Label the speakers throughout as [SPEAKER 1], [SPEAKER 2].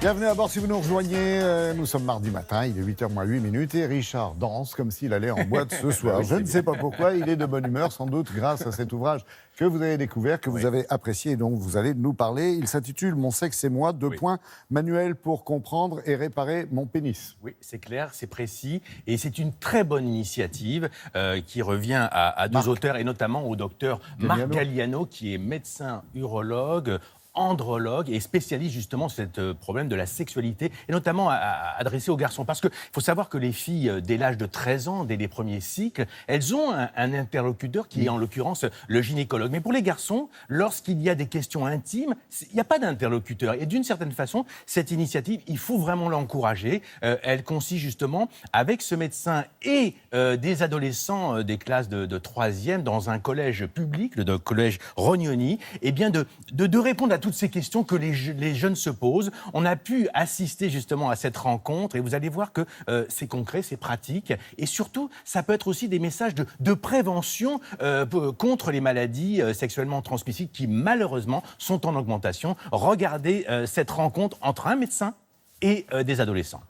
[SPEAKER 1] Bienvenue à bord si vous nous rejoignez. Nous sommes mardi matin, il est 8h moins 8 minutes et Richard danse comme s'il allait en boîte ce soir. Je ne sais pas pourquoi, il est de bonne humeur, sans doute grâce à cet ouvrage que vous avez découvert, que vous avez apprécié et dont vous allez nous parler. Il s'intitule « Mon sexe et moi, manuel pour comprendre et réparer mon pénis ».
[SPEAKER 2] Oui, c'est clair, c'est précis et c'est une très bonne initiative qui revient à deux auteurs et notamment au docteur Marc Galliano qui est médecin urologue, andrologue et spécialiste justement sur ce problème de la sexualité et notamment adressé aux garçons. Parce qu'il faut savoir que les filles, dès l'âge de 13 ans, dès les premiers cycles, elles ont un interlocuteur qui est en l'occurrence le gynécologue. Mais pour les garçons, lorsqu'il y a des questions intimes, il n'y a pas d'interlocuteur. Et d'une certaine façon, cette initiative, il faut vraiment l'encourager. Elle consiste justement avec ce médecin et des adolescents des classes de 3e dans un collège public, le collège Rognoni, et bien de répondre à toutes ces questions que les jeunes se posent. On a pu assister justement à cette rencontre et vous allez voir que c'est concret, c'est pratique et surtout, ça peut être aussi des messages de prévention contre les maladies sexuellement transmissibles qui malheureusement sont en augmentation. Regardez cette rencontre entre un médecin et des adolescents.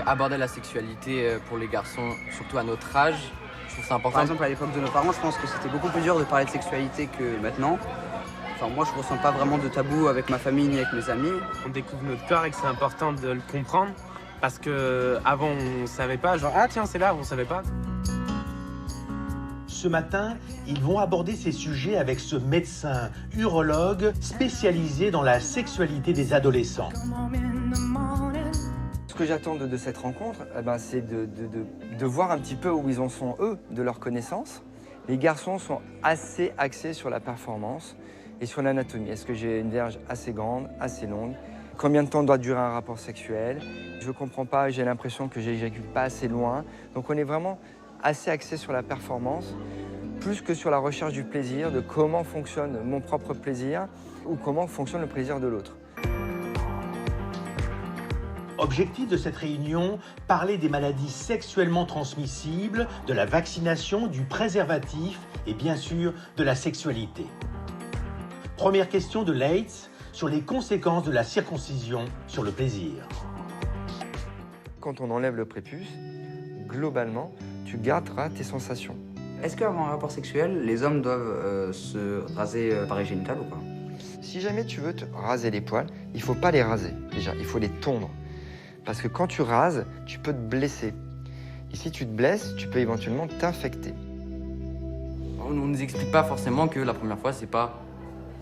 [SPEAKER 3] Aborder la sexualité pour les garçons, surtout à notre âge, je trouve ça important.
[SPEAKER 4] Par exemple, à l'époque de nos parents, je pense que c'était beaucoup plus dur de parler de sexualité que maintenant. Enfin, moi, je ressens pas vraiment de tabou avec ma famille ni avec mes amis.
[SPEAKER 5] On découvre notre corps et que c'est important de le comprendre parce qu'avant, on savait pas, genre, ah tiens, c'est là, on savait pas.
[SPEAKER 2] Ce matin, ils vont aborder ces sujets avec ce médecin urologue spécialisé dans la sexualité des adolescents.
[SPEAKER 6] Ce que j'attends de cette rencontre, c'est de voir un petit peu où ils en sont, eux, de leur connaissance. Les garçons sont assez axés sur la performance et sur l'anatomie. Est-ce que j'ai une verge assez grande, assez longue? Combien de temps doit durer un rapport sexuel? Je ne comprends pas, j'ai l'impression que j'éjacule pas assez loin. Donc on est vraiment assez axé sur la performance, plus que sur la recherche du plaisir, de comment fonctionne mon propre plaisir ou comment fonctionne le plaisir de l'autre.
[SPEAKER 2] Objectif de cette réunion, parler des maladies sexuellement transmissibles, de la vaccination, du préservatif et bien sûr de la sexualité. Première question de Leitz sur les conséquences de la circoncision sur le plaisir.
[SPEAKER 6] Quand on enlève le prépuce, globalement, tu garderas tes sensations.
[SPEAKER 4] Est-ce qu'avant un rapport sexuel, les hommes doivent se raser l'appareil génital ou pas?
[SPEAKER 6] Si jamais tu veux te raser les poils, il ne faut pas les raser, déjà, il faut les tondre. Parce que quand tu rases, tu peux te blesser. Et si tu te blesses, tu peux éventuellement t'infecter.
[SPEAKER 3] On ne nous explique pas forcément que la première fois, c'est pas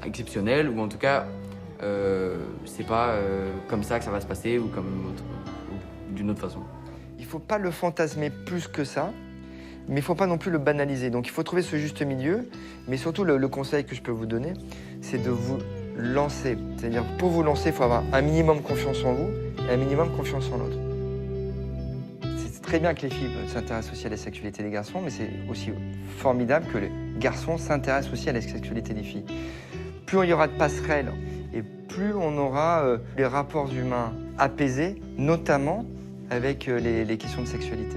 [SPEAKER 3] exceptionnel, ou en tout cas, c'est pas comme ça que ça va se passer, ou d'une autre façon.
[SPEAKER 6] Il ne faut pas le fantasmer plus que ça, mais il ne faut pas non plus le banaliser. Donc il faut trouver ce juste milieu, mais surtout le conseil que je peux vous donner, c'est de vous lancer. C'est-à-dire, pour vous lancer, il faut avoir un minimum confiance en vous et un minimum confiance en l'autre. C'est très bien que les filles s'intéressent aussi à la sexualité des garçons, mais c'est aussi formidable que les garçons s'intéressent aussi à la sexualité des filles. Plus il y aura de passerelles et plus on aura les rapports humains apaisés, notamment avec les questions de sexualité.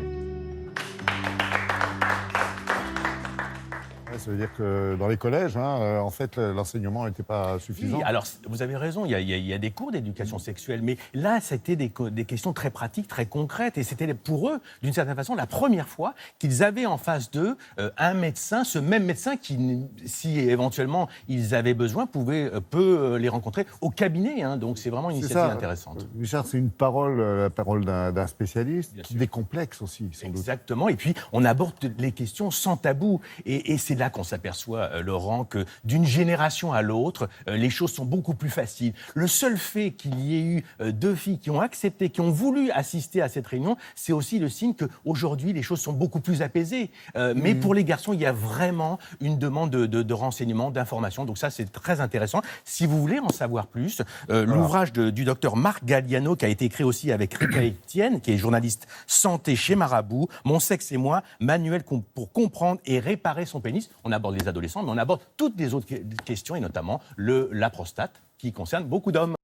[SPEAKER 1] Ça veut dire que dans les collèges, en fait, l'enseignement n'était pas suffisant.
[SPEAKER 2] Oui, alors vous avez raison, il y a des cours d'éducation sexuelle, mais là, c'était des questions très pratiques, très concrètes, et c'était pour eux, d'une certaine façon, la première fois qu'ils avaient en face d'eux un médecin, ce même médecin qui, si éventuellement ils avaient besoin, peut les rencontrer au cabinet. Donc c'est vraiment une initiative intéressante.
[SPEAKER 1] Richard, c'est la parole d'un spécialiste qui décomplexe aussi, sans doute.
[SPEAKER 2] Exactement, et puis on aborde les questions sans tabou, et c'est là qu'on s'aperçoit, Laurent, que d'une génération à l'autre, les choses sont beaucoup plus faciles. Le seul fait qu'il y ait eu 2 filles qui ont accepté, qui ont voulu assister à cette réunion, c'est aussi le signe qu'aujourd'hui, les choses sont beaucoup plus apaisées. Mais pour les garçons, il y a vraiment une demande de renseignements, d'informations. Donc ça, c'est très intéressant. Si vous voulez en savoir plus, l'ouvrage du docteur Marc Galliano, qui a été écrit aussi avec Rika Etienne, qui est journaliste santé chez Marabout, Mon sexe et moi, manuel pour comprendre et réparer son pénis. On aborde les adolescents, mais on aborde toutes les autres questions, et notamment la prostate, qui concerne beaucoup d'hommes.